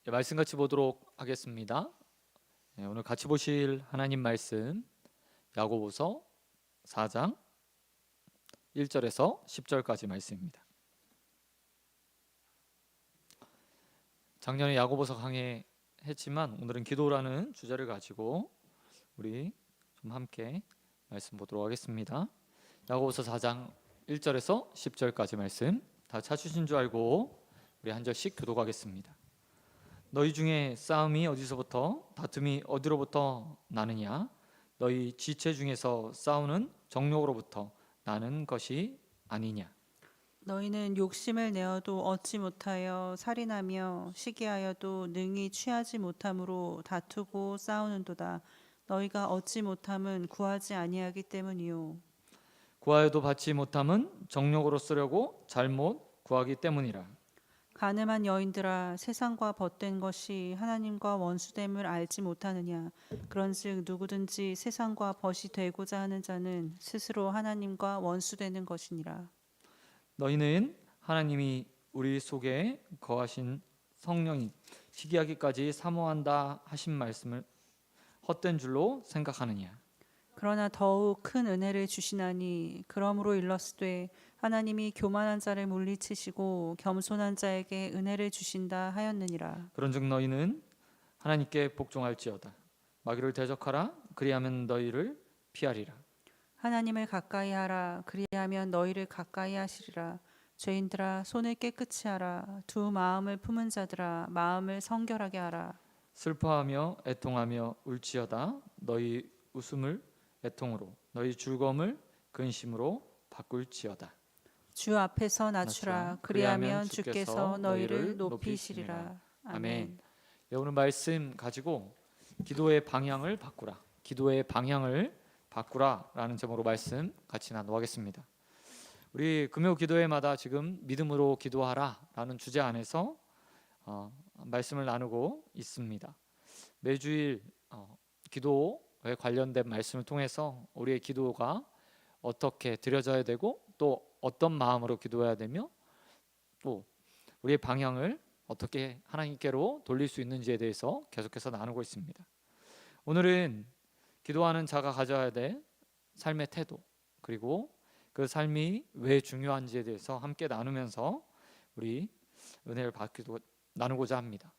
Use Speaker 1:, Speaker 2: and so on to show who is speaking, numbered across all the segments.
Speaker 1: 말씀 같이 보도록 하겠습니다. 오늘 같이 보실 하나님 말씀 야고보서 4장 1절에서 10절까지 말씀입니다. 작년에 야고보서 강해했지만 오늘은 기도라는 주제를 가지고 우리 좀 함께 말씀 보도록 하겠습니다. 야고보서 4장 1절에서 10절까지 말씀 다 찾으신 줄 알고 우리 한 절씩 교독하겠습니다. 너희 중에 싸움이 어디서부터 다툼이 어디로부터 나느냐? 너희 지체 중에서 싸우는 정욕으로부터 나는 것이 아니냐?
Speaker 2: 너희는 욕심을 내어도 얻지 못하여 살인하며 시기하여도 능히 취하지 못함으로 다투고 싸우는도다. 너희가 얻지 못함은 구하지 아니하기 때문이요.
Speaker 1: 구하여도 받지 못함은 정욕으로 쓰려고 잘못 구하기 때문이라.
Speaker 2: 가늠한 여인들아, 세상과 벗된 것이 하나님과 원수됨을 알지 못하느냐? 그런즉 누구든지 세상과 벗이 되고자 하는 자는 스스로 하나님과 원수되는 것이니라.
Speaker 1: 너희는 하나님이 우리 속에 거하신 성령이 시기하기까지 사모한다 하신 말씀을 헛된 줄로 생각하느냐?
Speaker 2: 그러나 더욱 큰 은혜를 주시나니 그러므로 일렀으되 하나님이 교만한 자를 물리치시고 겸손한 자에게 은혜를 주신다 하였느니라.
Speaker 1: 그런즉 너희는 하나님께 복종할지어다. 마귀를 대적하라. 그리하면 너희를 피하리라.
Speaker 2: 하나님을 가까이 하라. 그리하면 너희를 가까이 하시리라. 죄인들아, 손을 깨끗이 하라. 두 마음을 품은 자들아, 마음을 성결하게 하라.
Speaker 1: 슬퍼하며 애통하며 울지어다. 너희 웃음을 애통으로, 너희 즐거움을 근심으로 바꿀지어다.
Speaker 2: 주 앞에서 낮추라. 그리하면 주께서 너희를 높이시리라. 아멘.
Speaker 1: 오늘 말씀 가지고 기도의 방향을 바꾸라. 기도의 방향을 바꾸라라는 제목으로 말씀 같이 나누겠습니다. 우리 금요 기도회마다 지금 믿음으로 기도하라라는 주제 안에서 말씀을 나누고 있습니다. 매주일 기도에 관련된 말씀을 통해서 우리의 기도가 어떻게 드려져야 되고 또 어떤 마음으로 기도해야 되며 또 우리의 방향을 어떻게 하나님께로 돌릴 수 있는지에 대해서 계속해서 나누고 있습니다. 오늘은 기도하는 자가 가져야 될 삶의 태도, 그리고 그 삶이 왜 중요한지에 대해서 함께 나누면서 우리 은혜를 받기도 나누고자 합니다.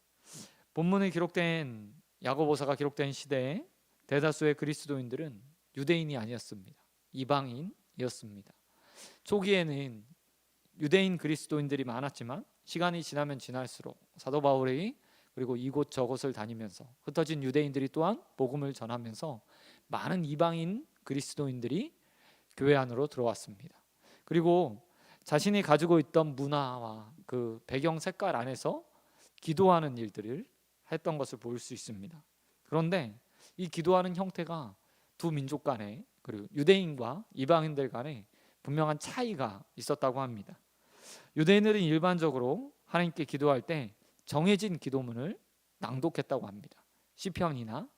Speaker 1: 본문에 기록된 야고보서가 기록된 시대에 대다수의 그리스도인들은 유대인이 아니었습니다. 이방인이었습니다. 초기에는 유대인 그리스도인들이 많았지만 시간이 지나면 지날수록 사도 바울이 그리고 이곳 저곳을 다니면서 흩어진 유대인들이 또한 복음을 전하면서 많은 이방인 그리스도인들이 교회 안으로 들어왔습니다. 그리고 자신이 가지고 있던 문화와 그 배경 색깔 안에서 기도하는 일들을 했던 것을 볼 수 있습니다. 그런데 이 기도하는 형태가 두 민족 간에 그리고 유대인과 이방인들 간에 분명한 차이가 있었다고 합니다. 유대인들은 일반적으로 하나님께 기도할 때 정해진 기도문을 낭독했다고 합니다. 시편과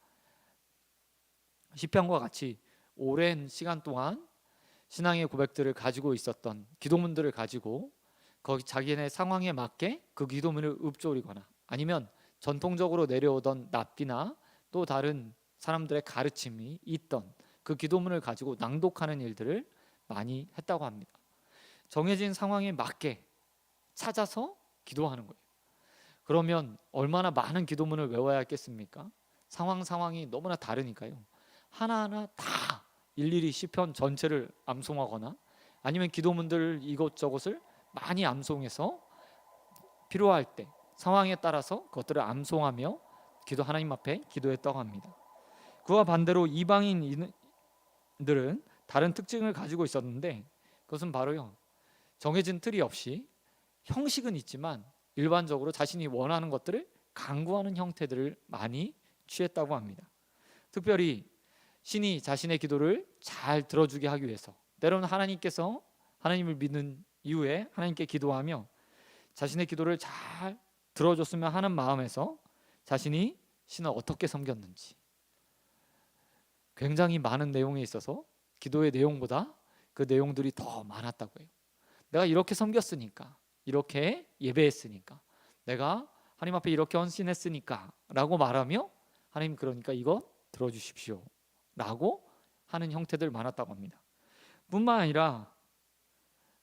Speaker 1: 같이 오랜 시간 동안 신앙의 고백들을 가지고 있었던 기도문들을 가지고 거기 자기네 상황에 맞게 그 기도문을 읊조리거나 아니면 전통적으로 내려오던 납기나 또 다른 사람들의 가르침이 있던 그 기도문을 가지고 낭독하는 일들을 많이 했다고 합니다. 정해진 상황에 맞게 찾아서 기도하는 거예요. 그러면 얼마나 많은 기도문을 외워야 했겠습니까? 상황이 너무나 다르니까요. 하나하나 다 일일이 시편 전체를 암송하거나 아니면 기도문들을 이것저것을 많이 암송해서 필요할 때 상황에 따라서 그것들을 암송하며 하나님 앞에 기도했다고 합니다. 그와 반대로 이방인들은 다른 특징을 가지고 있었는데 그것은 바로요, 정해진 틀이 없이 형식은 있지만 일반적으로 자신이 원하는 것들을 강구하는 형태들을 많이 취했다고 합니다. 특별히 신이 자신의 기도를 잘 들어주게 하기 위해서 때로는 하나님께서 하나님을 믿는 이후에 하나님께 기도하며 자신의 기도를 잘 들어줬으면 하는 마음에서 자신이 신을 어떻게 섬겼는지 굉장히 많은 내용에 있어서 기도의 내용보다 그 내용들이 더 많았다고 해요. 내가 이렇게 섬겼으니까, 이렇게 예배했으니까 내가 하나님 앞에 이렇게 헌신했으니까 라고 말하며 하나님 그러니까 이거 들어주십시오 라고 하는 형태들 많았다고 합니다. 뿐만 아니라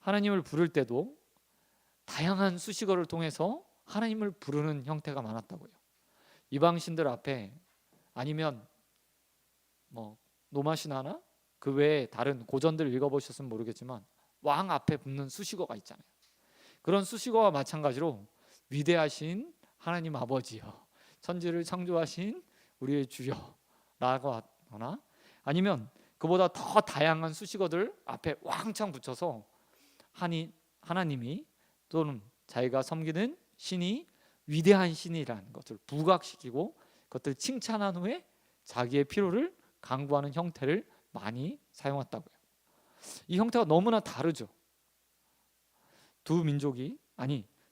Speaker 1: 하나님을 부를 때도 다양한 수식어를 통해서 하나님을 부르는 형태가 많았다고요. 이방신들 앞에 아니면 뭐 노마시나나 그 외에 다른 고전들 읽어보셨으면 모르겠지만 왕 앞에 붙는 수식어가 있잖아요. 그런 수식어와 마찬가지로 위대하신 하나님 아버지여, 천지를 창조하신 우리의 주여라고 하거나 아니면 그보다 더 다양한 수식어들 앞에 왕창 붙여서 하나님이 또는 자기가 섬기는 신이 위대한 신이라는 것을 부각시키고 그것을 칭찬한 후에 자기의 필요를 강구하는 형태를 많이 사용했다고요. 이 형태가 너무나 다르죠. 두 민족이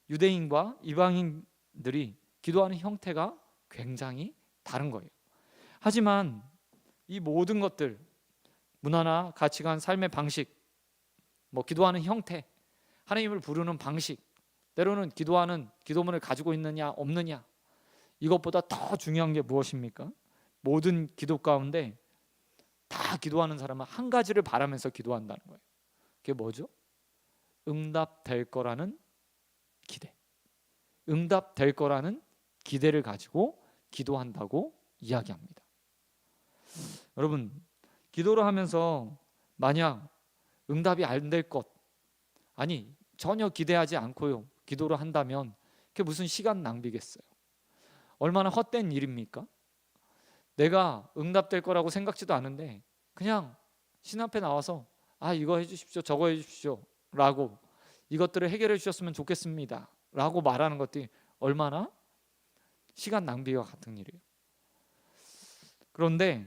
Speaker 1: 유대인과 이방인들이 기도하는 형태가 굉장히 다른 거예요. 하지만 이 모든 것들, 문화나 가치관, 삶의 방식, 기도하는 형태, 하나님을 부르는 방식, 때로는 기도하는 기도문을 가지고 있느냐 없느냐, 이것보다 더 중요한 게 무엇입니까? 모든 기도 가운데 다 기도하는 사람은 한 가지를 바라면서 기도한다는 거예요. 그게 뭐죠? 응답될 거라는 기대. 응답될 거라는 기대를 가지고 기도한다고 이야기합니다. 여러분, 기도를 하면서 만약 응답이 안 될 것, 전혀 기대하지 않고요 기도를 한다면 그게 무슨 시간 낭비겠어요? 얼마나 헛된 일입니까? 내가 응답될 거라고 생각지도 않은데 그냥 신 앞에 나와서 이거 해주십시오, 저거 해주십시오 라고, 이것들을 해결해 주셨으면 좋겠습니다 라고 말하는 것들이 얼마나 시간 낭비와 같은 일이에요. 그런데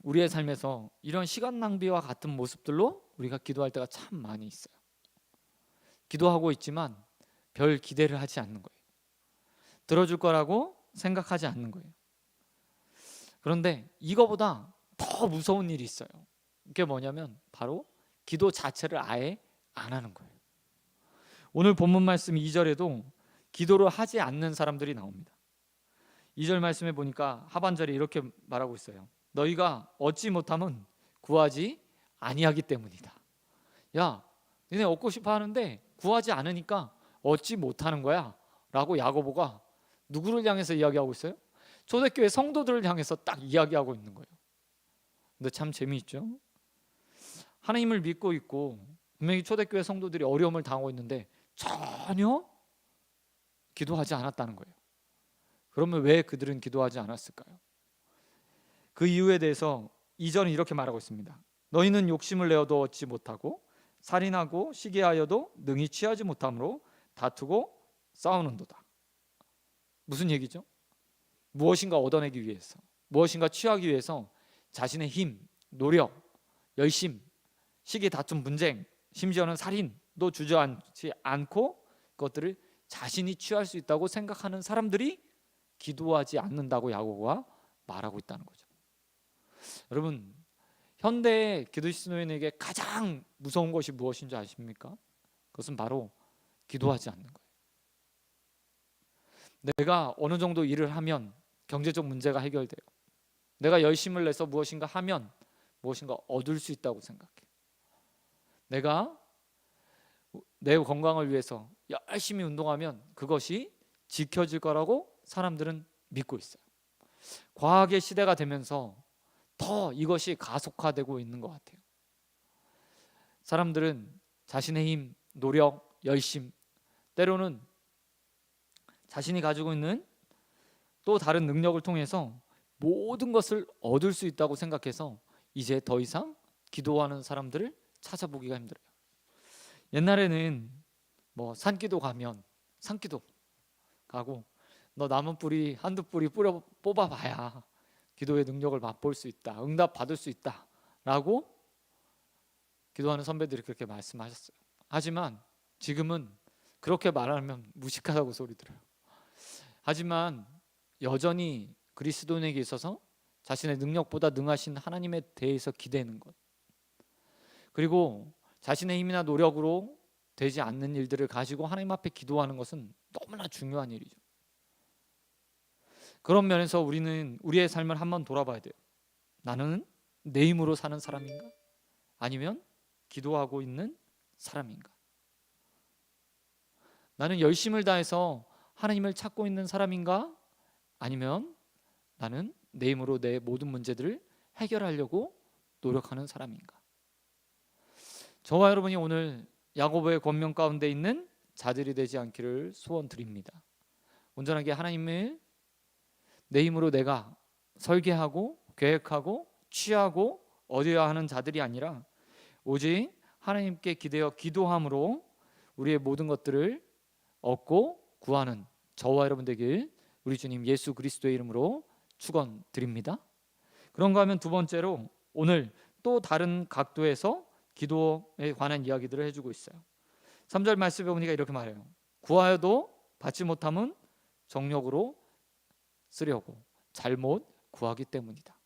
Speaker 1: 우리의 삶에서 이런 시간 낭비와 같은 모습들로 우리가 기도할 때가 참 많이 있어요. 기도하고 있지만 별 기대를 하지 않는 거예요. 들어줄 거라고 생각하지 않는 거예요. 그런데 이거보다 더 무서운 일이 있어요. 그게 뭐냐면 바로 기도 자체를 아예 안 하는 거예요. 오늘 본문 말씀 2절에도 기도를 하지 않는 사람들이 나옵니다. 2절 말씀에 보니까 하반절에 이렇게 말하고 있어요. 너희가 얻지 못함은 구하지 아니하기 때문이다. 야, 너네 얻고 싶어 하는데 구하지 않으니까 얻지 못하는 거야 라고 야고보가 누구를 향해서 이야기하고 있어요? 초대교회 성도들을 향해서 딱 이야기하고 있는 거예요. 근데 참 재미있죠? 하나님을 믿고 있고 분명히 초대교회 성도들이 어려움을 당하고 있는데 전혀 기도하지 않았다는 거예요. 그러면 왜 그들은 기도하지 않았을까요? 그 이유에 대해서 2절은 이렇게 말하고 있습니다. 너희는 욕심을 내어도 얻지 못하고 살인하고 시기하여도 능히 취하지 못함으로 다투고 싸우는도다. 무슨 얘기죠? 무엇인가 얻어내기 위해서, 무엇인가 취하기 위해서 자신의 힘, 노력, 열심, 시기, 다툼, 분쟁, 심지어는 살인도 주저앉지 않고 그것들을 자신이 취할 수 있다고 생각하는 사람들이 기도하지 않는다고 야고보가 말하고 있다는 거죠. 여러분, 현대의 기독신도인에게 가장 무서운 것이 무엇인지 아십니까? 그것은 바로 기도하지 않는 거예요. 내가 어느 정도 일을 하면 경제적 문제가 해결돼요. 내가 열심을 내서 무엇인가 하면 무엇인가 얻을 수 있다고 생각해요. 내가 내 건강을 위해서 열심히 운동하면 그것이 지켜질 거라고 사람들은 믿고 있어요. 과학의 시대가 되면서 더 이것이 가속화되고 있는 것 같아요. 사람들은 자신의 힘, 노력, 열심, 때로는 자신이 가지고 있는 또 다른 능력을 통해서 모든 것을 얻을 수 있다고 생각해서 이제 더 이상 기도하는 사람들을 찾아보기가 힘들어요. 옛날에는 산기도 가면 산기도 가고 너 나무 뿌리 한두 뿌리 뽑아봐야 기도의 능력을 맛볼 수 있다, 응답 받을 수 있다 라고 기도하는 선배들이 그렇게 말씀하셨어요. 하지만 지금은 그렇게 말하면 무식하다고 소리 들어요. 하지만 여전히 그리스도인에게 있어서 자신의 능력보다 능하신 하나님에 대해서 기대는 것, 그리고 자신의 힘이나 노력으로 되지 않는 일들을 가지고 하나님 앞에 기도하는 것은 너무나 중요한 일이죠. 그런 면에서 우리는 우리의 삶을 한번 돌아봐야 돼요. 나는 내 힘으로 사는 사람인가? 아니면 기도하고 있는 사람인가? 나는 열심을 다해서 하나님을 찾고 있는 사람인가? 아니면 나는 내 힘으로 내 모든 문제들을 해결하려고 노력하는 사람인가? 저와 여러분이 오늘 야고보의 권면 가운데 있는 자들이 되지 않기를 소원드립니다. 온전하게 하나님을 내 힘으로 내가 설계하고 계획하고 취하고 얻어야 하는 자들이 아니라 오직 하나님께 기대어 기도함으로 우리의 모든 것들을 얻고 구하는 저와 여러분 되길 우리 주님 예수 그리스도의 이름으로 축원드립니다. 그런가 하면 두 번째로 오늘 또 다른 각도에서 기도에 관한 이야기들을 해주고 있어요. 3절 말씀에 보니까 이렇게 말해요. 구하여도 받지 못함은 정욕으로 쓰려고 잘못 구하기 때문이다.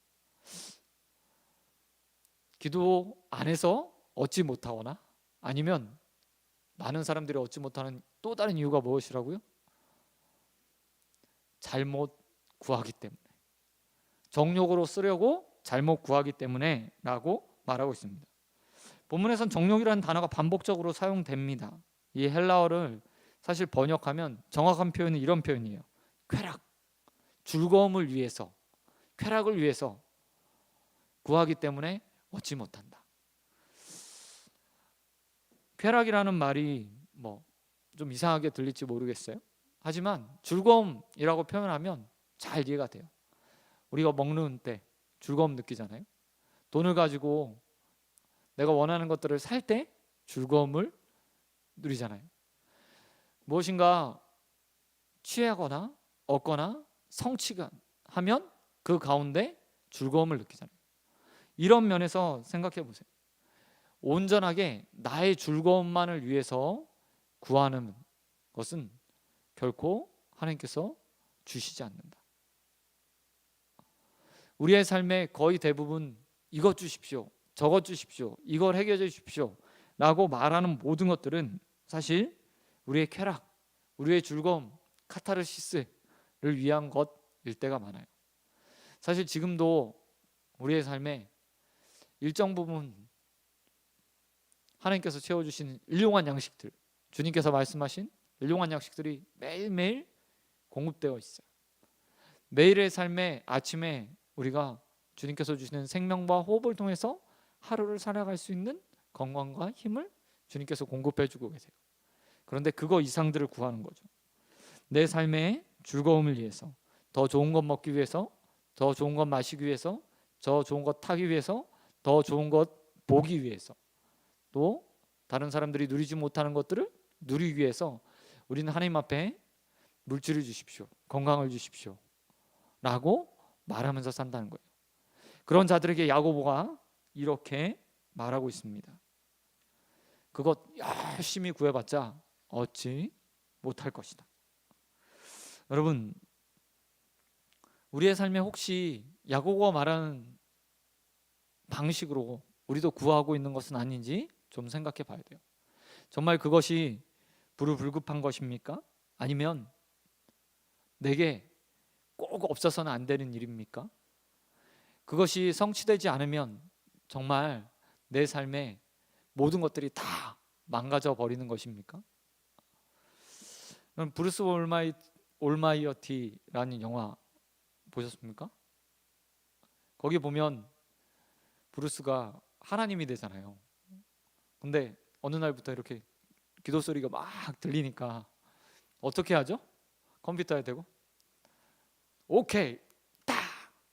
Speaker 1: 기도 안에서 얻지 못하거나 아니면 많은 사람들이 얻지 못하는 또 다른 이유가 무엇이라고요? 잘못 구하기 때문에, 정욕으로 쓰려고 잘못 구하기 때문에 라고 말하고 있습니다. 본문에선 정욕이라는 단어가 반복적으로 사용됩니다. 이 헬라어를 사실 번역하면 정확한 표현은 이런 표현이에요. 쾌락, 즐거움을 위해서, 쾌락을 위해서 구하기 때문에 얻지 못한다. 쾌락이라는 말이 좀 이상하게 들릴지 모르겠어요. 하지만 즐거움이라고 표현하면 잘 이해가 돼요. 우리가 먹는 때 즐거움 느끼잖아요. 돈을 가지고 내가 원하는 것들을 살 때 즐거움을 누리잖아요. 무엇인가 취하거나 얻거나 성취가 하면 그 가운데 즐거움을 느끼잖아요. 이런 면에서 생각해 보세요. 온전하게 나의 즐거움만을 위해서 구하는 것은 결코 하나님께서 주시지 않는다. 우리의 삶의 거의 대부분 이것 주십시오, 저것 주십시오, 이걸 해결해 주십시오 라고 말하는 모든 것들은 사실 우리의 쾌락, 우리의 즐거움, 카타르시스를 위한 것일 때가 많아요. 사실 지금도 우리의 삶에 일정 부분 하나님께서 채워주신 일용할 양식들, 주님께서 말씀하신 일용할 양식들이 매일매일 공급되어 있어요. 매일의 삶에 아침에 우리가 주님께서 주시는 생명과 호흡을 통해서 하루를 살아갈 수 있는 건강과 힘을 주님께서 공급해 주고 계세요. 그런데 그거 이상들을 구하는 거죠. 내 삶의 즐거움을 위해서, 더 좋은 것 먹기 위해서, 더 좋은 것 마시기 위해서, 더 좋은 것 타기 위해서, 더 좋은 것 보기 위해서, 또 다른 사람들이 누리지 못하는 것들을 누리기 위해서 우리는 하나님 앞에 물질을 주십시오, 건강을 주십시오 라고 말하면서 산다는 거예요. 그런 자들에게 야고보가 이렇게 말하고 있습니다. 그것 열심히 구해봤자 얻지 못할 것이다. 여러분, 우리의 삶에 혹시 야고보가 말하는 방식으로 우리도 구하고 있는 것은 아닌지 좀 생각해 봐야 돼요. 정말 그것이 불급한 것입니까? 아니면 내게 꼭 없어서는 안 되는 일입니까? 그것이 성취되지 않으면 정말 내 삶의 모든 것들이 다 망가져 버리는 것입니까? 브루스 올마이어티라는 영화 보셨습니까? 거기 보면 브루스가 하나님이 되잖아요. 근데 어느 날부터 이렇게 기도 소리가 막 들리니까 어떻게 하죠? 컴퓨터에 대고 오케이 딱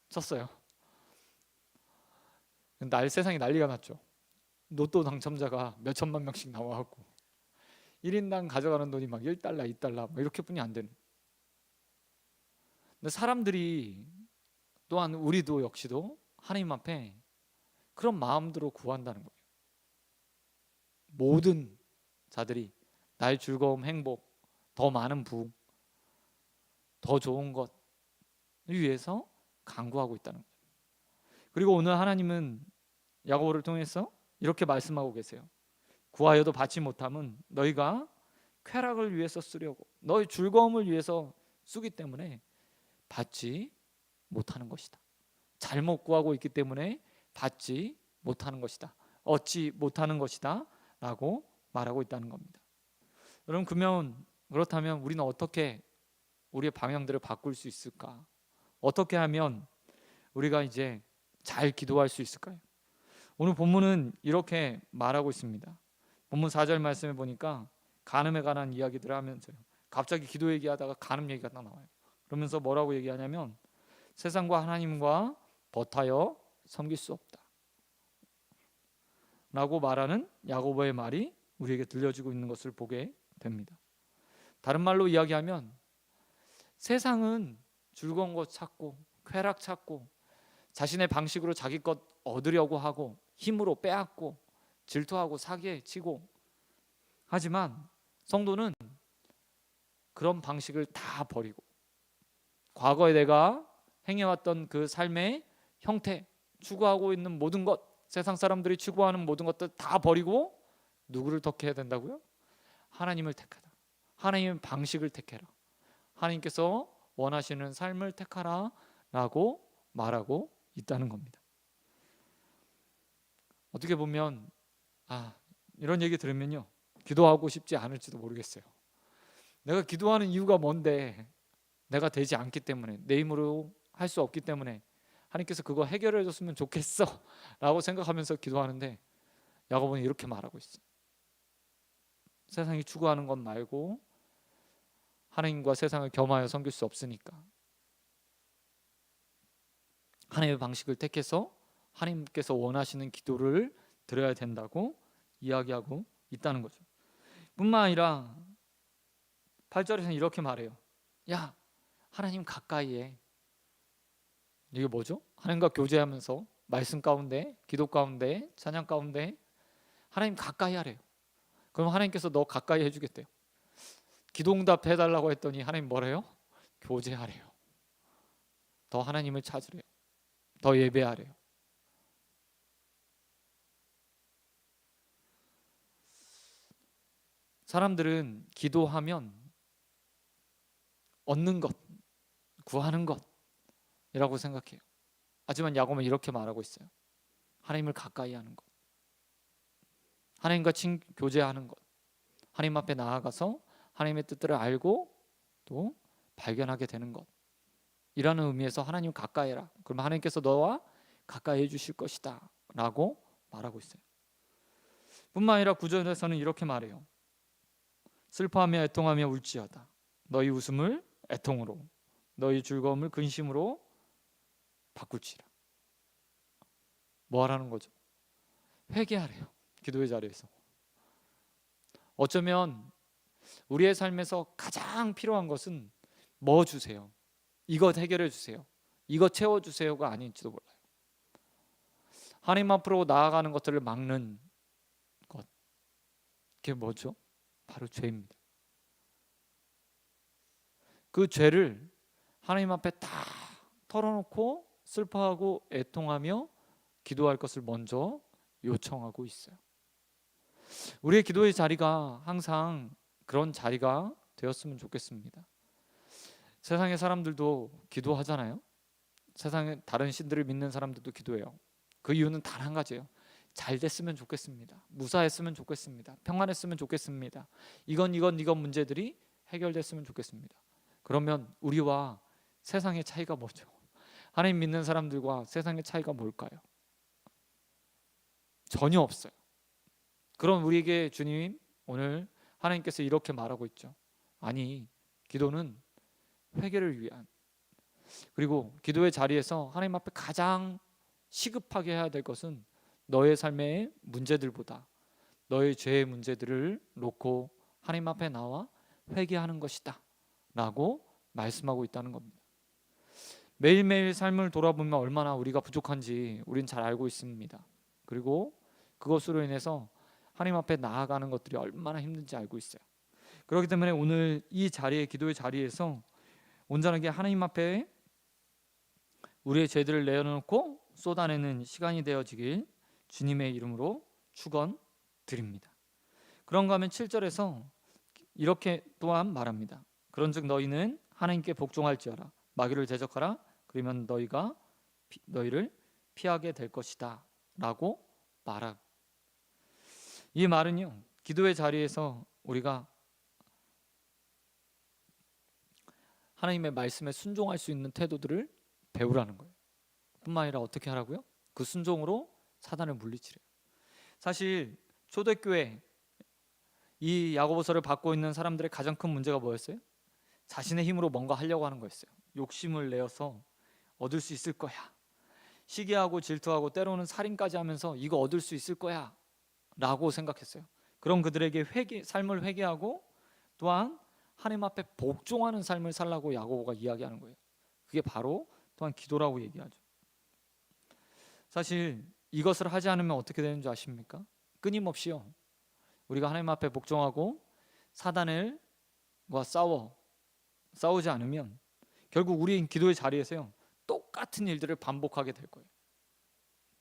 Speaker 1: 쳤어요. 세상이 난리가 났죠. 로또 당첨자가 몇 천만 명씩 나와갖고 1인당 가져가는 돈이 막 1달러, 2달러 막 이렇게뿐이 안 되는. 근데 사람들이 또한 우리도 역시도 하나님 앞에 그런 마음대로 구한다는 거예요. 모든 자들이 나의 즐거움, 행복, 더 많은 부흥, 더 좋은 것을 위해서 간구하고 있다는 거죠. 그리고 오늘 하나님은 야고보를 통해서 이렇게 말씀하고 계세요. 구하여도 받지 못함은 너희가 쾌락을 위해서 쓰려고, 너희 즐거움을 위해서 쓰기 때문에 받지 못하는 것이다. 잘못 구하고 있기 때문에 받지 못하는 것이다. 얻지 못하는 것이다 라고 말하고 있다는 겁니다. 여러분, 그렇다면 우리는 어떻게 우리의 방향들을 바꿀 수 있을까? 어떻게 하면 우리가 이제 잘 기도할 수 있을까요? 오늘 본문은 이렇게 말하고 있습니다. 본문 4절 말씀에 보니까 간음에 관한 이야기들을 하면서요, 갑자기 기도 얘기하다가 간음 얘기가 딱 나와요. 그러면서 뭐라고 얘기하냐면 세상과 하나님과 버타여 섬길 수 없다 라고 말하는 야고보의 말이 우리에게 들려지고 있는 것을 보게 됩니다. 다른 말로 이야기하면 세상은 즐거운 것 찾고 쾌락 찾고 자신의 방식으로 자기 것 얻으려고 하고 힘으로 빼앗고 질투하고 사기에 치고, 하지만 성도는 그런 방식을 다 버리고 과거에 내가 행해왔던 그 삶의 형태, 추구하고 있는 모든 것, 세상 사람들이 추구하는 모든 것들 다 버리고 누구를 택해야 된다고요? 하나님을 택하라. 하나님의 방식을 택해라. 하나님께서 원하시는 삶을 택하라 라고 말하고 있다는 겁니다. 어떻게 보면 이런 얘기 들으면요, 기도하고 싶지 않을지도 모르겠어요. 내가 기도하는 이유가 뭔데? 내가 되지 않기 때문에, 내 힘으로 할 수 없기 때문에 하나님께서 그거 해결해 줬으면 좋겠어 라고 생각하면서 기도하는데, 야고보는 이렇게 말하고 있어요. 세상이 추구하는 것 말고 하나님과 세상을 겸하여 섬길 수 없으니까 하나님의 방식을 택해서 하나님께서 원하시는 기도를 드려야 된다고 이야기하고 있다는 거죠. 뿐만 아니라 8절에서는 이렇게 말해요. 야, 하나님 가까이 해. 이게 뭐죠? 하나님과 교제하면서 말씀 가운데, 기도 가운데, 찬양 가운데 하나님 가까이 하래요. 그럼 하나님께서 너 가까이 해주겠대요. 기도응답 해달라고 했더니 하나님 뭐래요? 교제하래요. 더 하나님을 찾으래요. 더 예배하래요. 사람들은 기도하면 얻는 것, 구하는 것이라고 생각해요. 하지만 야고보는 이렇게 말하고 있어요. 하나님을 가까이 하는 것, 하나님과 교제하는 것, 하나님 앞에 나아가서 하나님의 뜻들을 알고 또 발견하게 되는 것, 이라는 의미에서 하나님 가까이 해라. 그럼 하나님께서 너와 가까이 해주실 것이다 라고 말하고 있어요. 뿐만 아니라 9절에서는 이렇게 말해요. 슬퍼하며 애통하며 울지어다. 너희 웃음을 애통으로, 너희 즐거움을 근심으로 바꿀지라. 뭐 하라는 거죠? 회개하래요. 기도의 자리에서. 어쩌면 우리의 삶에서 가장 필요한 것은 뭐 주세요? 이것 해결해 주세요, 이것 채워 주세요가 아닐지도 몰라요. 하나님 앞으로 나아가는 것들을 막는 것, 그게 뭐죠? 바로 죄입니다. 그 죄를 하나님 앞에 다 털어놓고 슬퍼하고 애통하며 기도할 것을 먼저 요청하고 있어요. 우리의 기도의 자리가 항상 그런 자리가 되었으면 좋겠습니다. 세상의 사람들도 기도하잖아요. 세상에 다른 신들을 믿는 사람들도 기도해요. 그 이유는 단 한 가지예요. 잘 됐으면 좋겠습니다. 무사했으면 좋겠습니다. 평안했으면 좋겠습니다. 이건 문제들이 해결됐으면 좋겠습니다. 그러면 우리와 세상의 차이가 뭐죠? 하나님 믿는 사람들과 세상의 차이가 뭘까요? 전혀 없어요. 그럼 우리에게 주님, 오늘 하나님께서 이렇게 말하고 있죠. 아니, 기도는 회개를 위한, 그리고 기도의 자리에서 하나님 앞에 가장 시급하게 해야 될 것은 너의 삶의 문제들보다 너의 죄의 문제들을 놓고 하나님 앞에 나와 회개하는 것이다 라고 말씀하고 있다는 겁니다. 매일매일 삶을 돌아보면 얼마나 우리가 부족한지 우린 잘 알고 있습니다. 그리고 그것으로 인해서 하나님 앞에 나아가는 것들이 얼마나 힘든지 알고 있어요. 그렇기 때문에 오늘 이 자리에, 기도의 자리에서 온전하게 하나님 앞에 우리의 죄들을 내어놓고 쏟아내는 시간이 되어지길 주님의 이름으로 축원드립니다. 그런가 하면 7절에서 이렇게 또한 말합니다. 그런즉 너희는 하나님께 복종할지어다. 마귀를 대적하라. 그러면 너희를 피하게 될 것이다 라고 말하. 이 말은요, 기도의 자리에서 우리가 하나님의 말씀에 순종할 수 있는 태도들을 배우라는 거예요. 뿐만 아니라 어떻게 하라고요? 그 순종으로 사단을 물리치래요. 사실 초대교회 이 야고보서를 받고 있는 사람들의 가장 큰 문제가 뭐였어요? 자신의 힘으로 뭔가 하려고 하는 거였어요. 욕심을 내어서 얻을 수 있을 거야. 시기하고 질투하고 때로는 살인까지 하면서 이거 얻을 수 있을 거야 라고 생각했어요. 그런 그들에게 삶을 회개하고 또한 하나님 앞에 복종하는 삶을 살라고 야고보가 이야기하는 거예요. 그게 바로 또한 기도라고 얘기하죠. 사실 이것을 하지 않으면 어떻게 되는 줄 아십니까? 끊임없이요, 우리가 하나님 앞에 복종하고 사단과 싸우지 않으면 결국 우리 기도의 자리에서요, 똑같은 일들을 반복하게 될 거예요.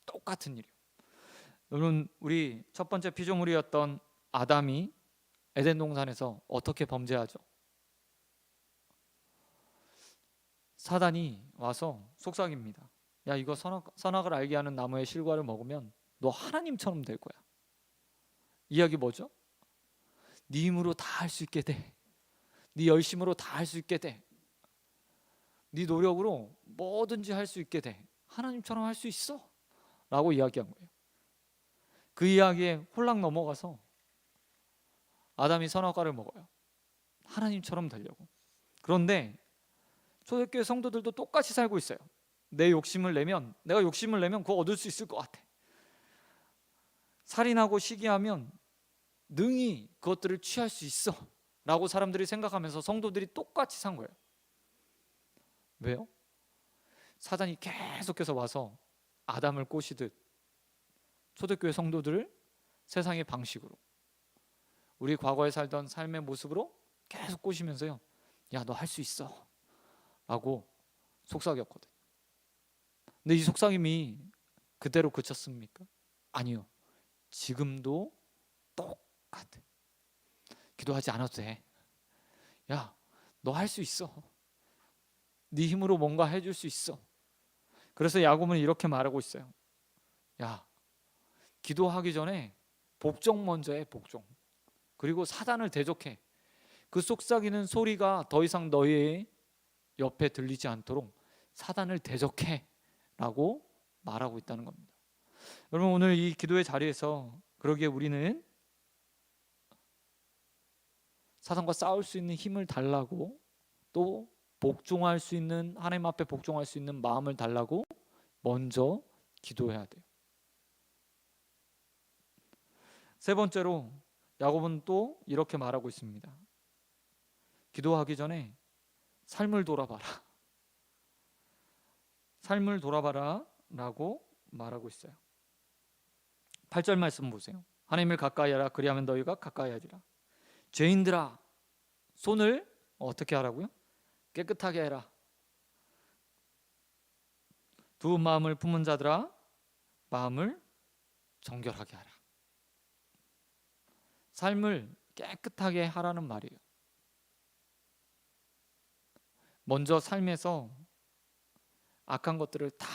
Speaker 1: 똑같은 일이요. 여러분, 우리 첫 번째 피조물이었던 아담이 에덴 동산에서 어떻게 범죄하죠? 사단이 와서 속삭입니다. 야, 이거 선악을 알게 하는 나무의 실과를 먹으면 너 하나님처럼 될 거야. 이야기 뭐죠? 네 힘으로 다 할 수 있게 돼. 네 열심으로 다 할 수 있게 돼. 네 노력으로 뭐든지 할 수 있게 돼. 하나님처럼 할 수 있어 라고 이야기한 거예요. 그 이야기에 홀랑 넘어가서 아담이 선악과를 먹어요. 하나님처럼 되려고. 그런데 초대교회 성도들도 똑같이 살고 있어요. 내가 욕심을 내면 그거 얻을 수 있을 것 같아. 살인하고 시기하면 능히 그것들을 취할 수 있어 라고 사람들이 생각하면서 성도들이 똑같이 산 거예요. 왜요? 사단이 계속해서 와서 아담을 꼬시듯 초대교회 성도들을 세상의 방식으로, 우리 과거에 살던 삶의 모습으로 계속 꼬시면서요, 야, 너 할 수 있어 라고 속삭였거든. 근데 이 속삭임이 그대로 그쳤습니까? 아니요. 지금도 똑같아. 기도하지 않아도 돼. 야, 너 할 수 있어. 네 힘으로 뭔가 해줄 수 있어. 그래서 야고보는 이렇게 말하고 있어요. 야, 기도하기 전에 복종 먼저 해. 복종. 그리고 사단을 대적해. 그 속삭이는 소리가 더 이상 너의 옆에 들리지 않도록 사단을 대적해 라고 말하고 있다는 겁니다. 여러분, 오늘 이 기도의 자리에서 그러기에 우리는 사단과 싸울 수 있는 힘을 달라고, 또 복종할 수 있는, 하나님 앞에 복종할 수 있는 마음을 달라고 먼저 기도해야 돼요. 세 번째로 야고보는 또 이렇게 말하고 있습니다. 기도하기 전에 삶을 돌아봐라. 삶을 돌아봐라 라고 말하고 있어요. 8절 말씀 보세요. 하나님을 가까이 하라. 그리하면 너희가 가까이 하리라. 죄인들아, 손을 어떻게 하라고요? 깨끗하게 해라. 두 마음을 품은 자들아, 마음을 정결하게 하라. 삶을 깨끗하게 하라는 말이에요. 먼저 삶에서 악한 것들을 다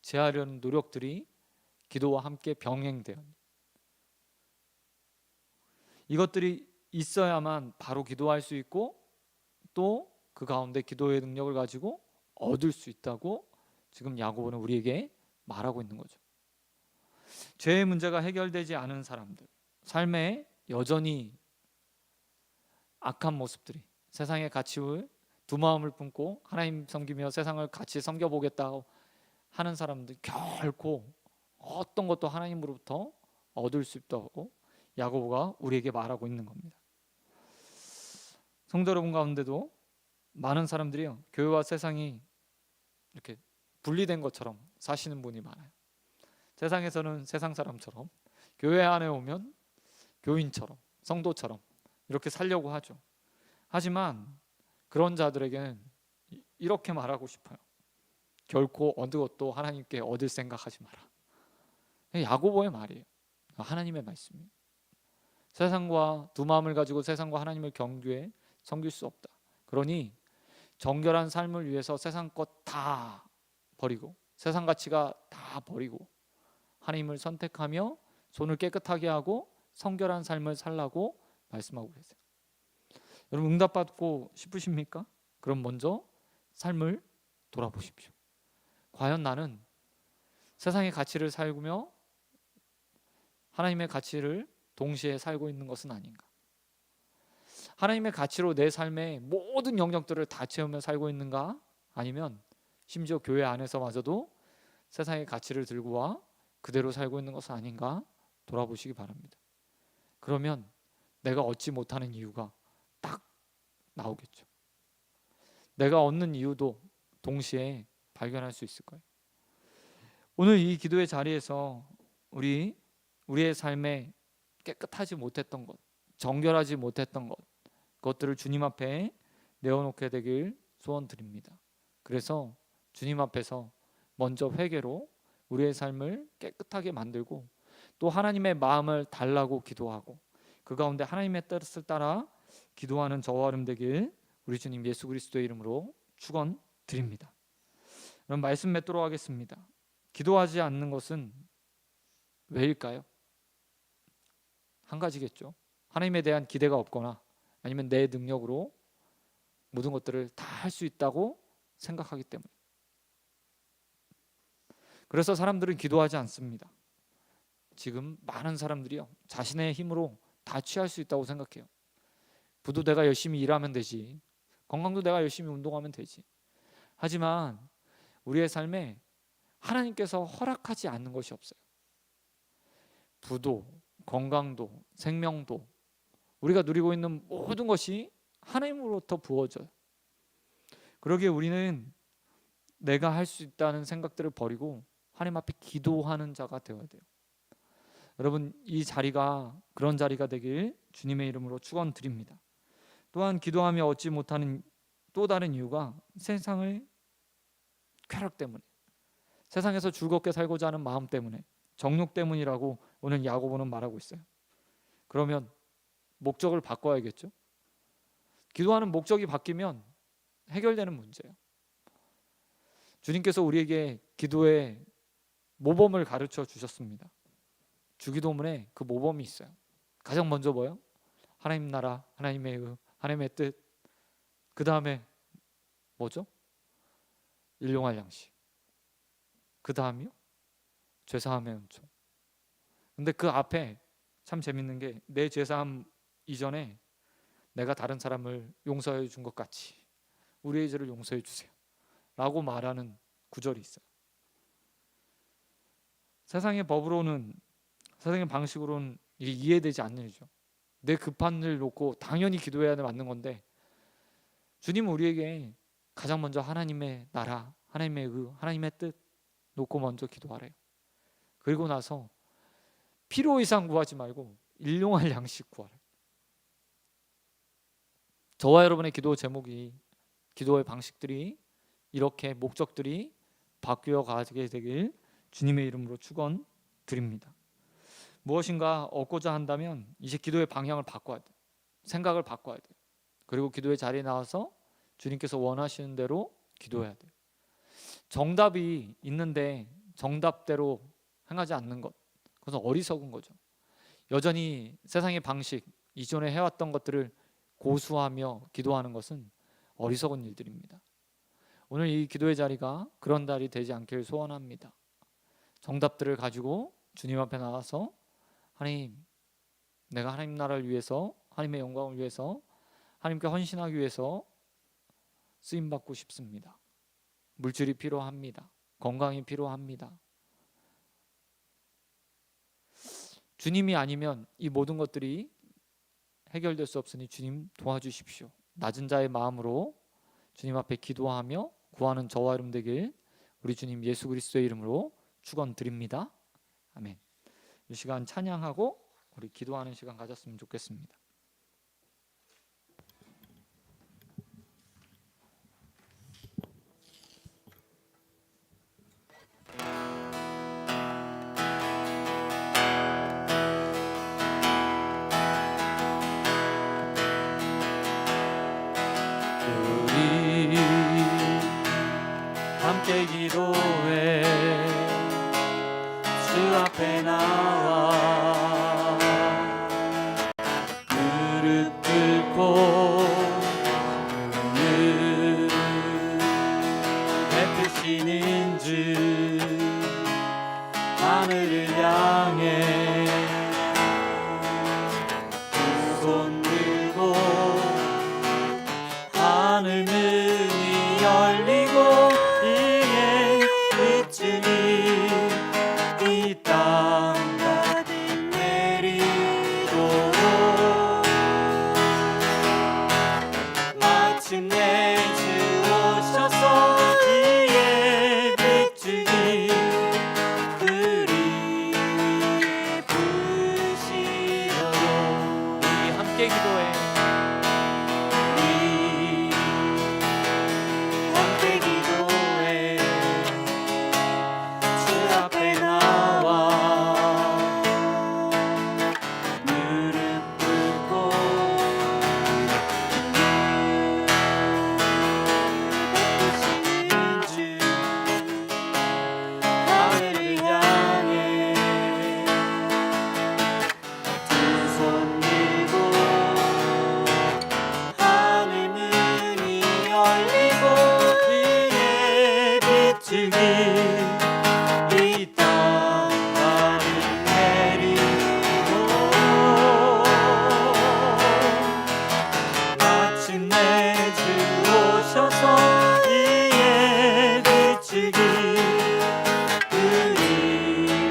Speaker 1: 제하려는 노력들이 기도와 함께 병행돼요. 이것들이 있어야만 바로 기도할 수 있고, 또 그 가운데 기도의 능력을 가지고 얻을 수 있다고 지금 야고보는 우리에게 말하고 있는 거죠. 죄의 문제가 해결되지 않은 사람들, 삶에 여전히 악한 모습들이, 세상의 가치를 두 마음을 품고 하나님 섬기며 세상을 같이 섬겨보겠다 하는 사람들, 결코 어떤 것도 하나님으로부터 얻을 수 없다고 야고보가 우리에게 말하고 있는 겁니다. 성도 여러분 가운데도 많은 사람들이요, 교회와 세상이 이렇게 분리된 것처럼 사시는 분이 많아요. 세상에서는 세상 사람처럼, 교회 안에 오면 교인처럼, 성도처럼 이렇게 살려고 하죠. 하지만 그런 자들에게는 이렇게 말하고 싶어요. 결코 어느 것도 하나님께 얻을 생각하지 마라. 야고보의 말이에요. 하나님의 말씀이에요. 세상과 두 마음을 가지고 세상과 하나님을 겸비해 섬길 수 없다. 그러니 정결한 삶을 위해서 세상 것 다 버리고 세상 가치가 다 버리고 하나님을 선택하며 손을 깨끗하게 하고 성결한 삶을 살라고 말씀하고 계세요. 여러분 응답받고 싶으십니까? 그럼 먼저 삶을 돌아보십시오. 과연 나는 세상의 가치를 살며 하나님의 가치를 동시에 살고 있는 것은 아닌가? 하나님의 가치로 내 삶의 모든 영역들을 다 채우며 살고 있는가? 아니면 심지어 교회 안에서마저도 세상의 가치를 들고 와 그대로 살고 있는 것은 아닌가? 돌아보시기 바랍니다. 그러면 내가 얻지 못하는 이유가 딱 나오겠죠. 내가 얻는 이유도 동시에 발견할 수 있을 거예요. 오늘 이 기도의 자리에서 우리의 삶에 깨끗하지 못했던 것, 정결하지 못했던 것, 그것들을 주님 앞에 내어놓게 되길 소원드립니다. 그래서 주님 앞에서 먼저 회개로 우리의 삶을 깨끗하게 만들고 또 하나님의 마음을 달라고 기도하고 그 가운데 하나님의 뜻을 따라 기도하는 저와 여러분 되길 우리 주님 예수 그리스도의 이름으로 축원드립니다. 그럼 말씀 맺도록 하겠습니다. 기도하지 않는 것은 왜일까요? 한 가지겠죠. 하나님에 대한 기대가 없거나 아니면 내 능력으로 모든 것들을 다 할 수 있다고 생각하기 때문에. 그래서 사람들은 기도하지 않습니다. 지금 많은 사람들이요 자신의 힘으로 다 취할 수 있다고 생각해요. 부도 내가 열심히 일하면 되지, 건강도 내가 열심히 운동하면 되지. 하지만 우리의 삶에 하나님께서 허락하지 않는 것이 없어요. 부도, 건강도, 생명도 우리가 누리고 있는 모든 것이 하나님으로부터 부어져요. 그러기에 우리는 내가 할 수 있다는 생각들을 버리고 하나님 앞에 기도하는 자가 되어야 돼요. 여러분 이 자리가 그런 자리가 되길 주님의 이름으로 축원드립니다. 또한 기도하며 얻지 못하는 또 다른 이유가 세상의 쾌락 때문에, 세상에서 즐겁게 살고자 하는 마음 때문에, 정욕 때문이라고 오늘 야고보는 말하고 있어요. 그러면 목적을 바꿔야겠죠. 기도하는 목적이 바뀌면 해결되는 문제예요. 주님께서 우리에게 기도의 모범을 가르쳐 주셨습니다. 주기도문에 그 모범이 있어요. 가장 먼저 뭐예요? 하나님 나라, 하나님의 의, 하나님의 뜻. 그 다음에 뭐죠? 일용할 양식. 그 다음이요? 죄사함의 은총. 근데 그 앞에 참 재밌는 게 내 죄사함 이전에 내가 다른 사람을 용서해 준 것 같이 우리의 죄를 용서해 주세요 라고 말하는 구절이 있어요. 세상의 법으로는, 세상의 방식으로는 이게 이해되지 않는 일이죠. 내 급한 일 놓고 당연히 기도해야 맞는 건데 주님은 우리에게 가장 먼저 하나님의 나라, 하나님의 의, 하나님의 뜻 놓고 먼저 기도하래요. 그리고 나서 필요 이상 구하지 말고 일용할 양식 구하래요. 저와 여러분의 기도 제목이, 기도의 방식들이, 이렇게 목적들이 바뀌어 가게 되길 주님의 이름으로 축원드립니다. 무엇인가 얻고자 한다면 이제 기도의 방향을 바꿔야 돼요. 생각을 바꿔야 돼요. 그리고 기도의 자리에 나와서 주님께서 원하시는 대로 기도해야 돼요. 정답이 있는데 정답대로 행하지 않는 것, 그것은 어리석은 거죠. 여전히 세상의 방식, 이전에 해왔던 것들을 고수하며 기도하는 것은 어리석은 일들입니다. 오늘 이 기도의 자리가 그런 날이 되지 않길 소원합니다. 정답들을 가지고 주님 앞에 나와서 하나님, 내가 하나님 나라를 위해서, 하나님의 영광을 위해서, 하나님께 헌신하기 위해서 쓰임받고 싶습니다. 물질이 필요합니다. 건강이 필요합니다. 주님이 아니면 이 모든 것들이 해결될 수 없으니 주님 도와주십시오. 낮은 자의 마음으로 주님 앞에 기도하며 구하는 저와 여러분 되길 우리 주님 예수 그리스도의 이름으로 축원드립니다. 아멘. 이 시간 찬양하고 우리 기도하는 시간 가졌으면 좋겠습니다. 우리 함께 기도해 주 앞에 나와 무릎 꿇고 눈을 베푸시는 주 하늘을 향해 두 손 들고 하늘 문이 열리